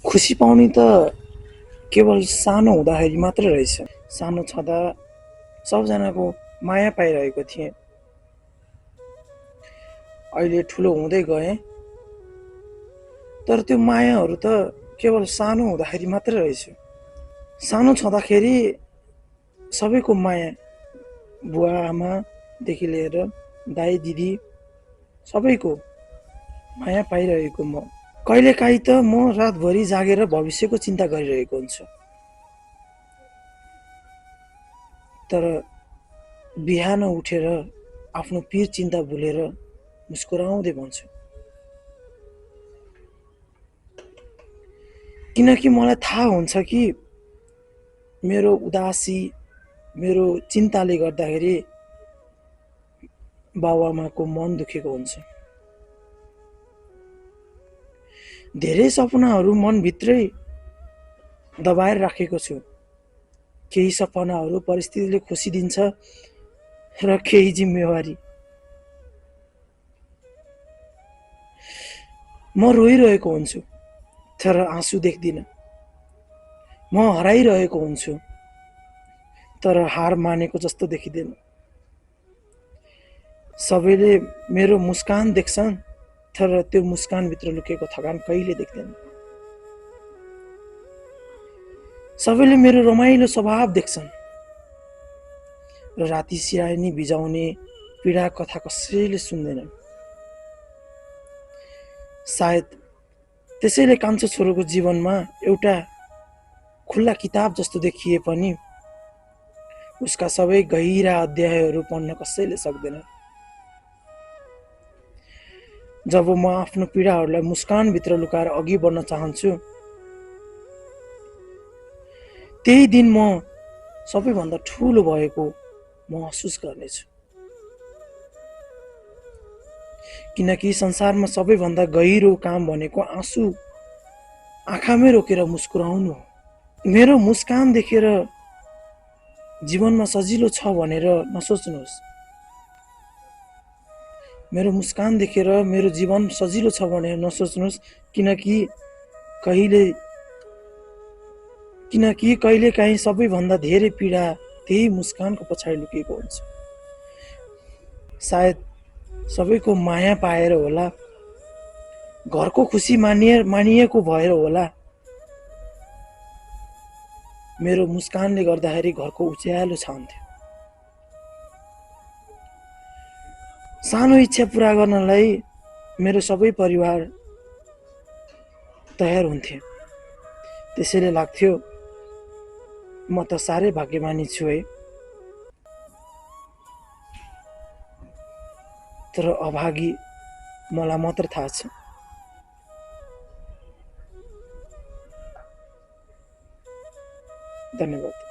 खुसी पाउने त केवल सानो हुँदाखेरि मात्र रहेछ। सानो छँदा सबजनाको माया पाइरहेको थिएँ। अहिले ठुलो हुँदै गएँ, तर त्यो मायाहरू त केवल सानो हुँदाखेरि मात्र रहेछ। सानो छँदाखेरि सबैको माया, बुवा आमादेखि लिएर दाइ दिदी सबैको माया पाइरहेको म। कहिलेकाहीँ त म रातभरि जागेर भविष्यको चिन्ता गरिरहेको हुन्छु, तर बिहान उठेर आफ्नो पीर चिन्ता भुलेर मुस्कुराउँदै भन्छु, किनकि मलाई थाहा हुन्छ कि मेरो उदासी, मेरो चिन्ताले गर्दाखेरि बाबुआमाको मन दुखेको हुन्छ। धेरै सपनाहरू मनभित्रै दबाएर राखेको छु। केही सपनाहरू परिस्थितिले खोसिदिन्छ र केही जिम्मेवारी। म रोइरहेको हुन्छु, तर आँसु देख्दिनँ। म हराइरहेको हुन्छु, तर हार मानेको जस्तो देखिँदैन। सबैले मेरो मुस्कान देख्छन्, तर त्यो मुस्कानभित्र लुकेको थकान कहिले देख्दैन। सबैले मेरो रमाइलो स्वभाव देख्छन्, र राति सिरानी बिजाउने पीडा कथा कसैले सुन्दैनन्। सायद त्यसैले कान्छो छोरोको जीवनमा एउटा खुल्ला किताब जस्तो देखिए पनि उसका सबै गहिरा अध्यायहरू पढ्न कसैले सक्दैन। जब म आफ्नो पीडाहरूलाई मुस्कानभित्र लुकाएर अघि बढ्न चाहन्छु, त्यही दिन म सबैभन्दा ठुलो भएको महसुस गर्नेछु। किनकि संसारमा सबैभन्दा गहिरो काम भनेको आँसु आँखामै रोकेर मुस्कुराउनु हो। मेरो मुस्कान देखेर जीवनमा सजिलो छ भनेर नसोच्नुहोस्। मेरो मुस्कान देखेर मेरो जीवन सजिलो छ भनेर नसोच्नुहोस्, किनकि कहिलेकाहीँ सबैभन्दा धेरै पीडा त्यही मुस्कानको पछाडि लुकेको हुन्छ। सायद सबैको माया पाएर होला, घरको खुसी मानिएको भएर होला, मेरो मुस्कानले गर्दाखेरि घरको उज्यालो छाउँथ्यो। सानो इच्छा पूरा गर्नलाई मेरो सबै परिवार तयार हुन्थे। त्यसैले लाग्थ्यो म त साह्रै भाग्यमानी छु है। तर अभागी मलाई मात्र थाहा छ। धन्यवाद।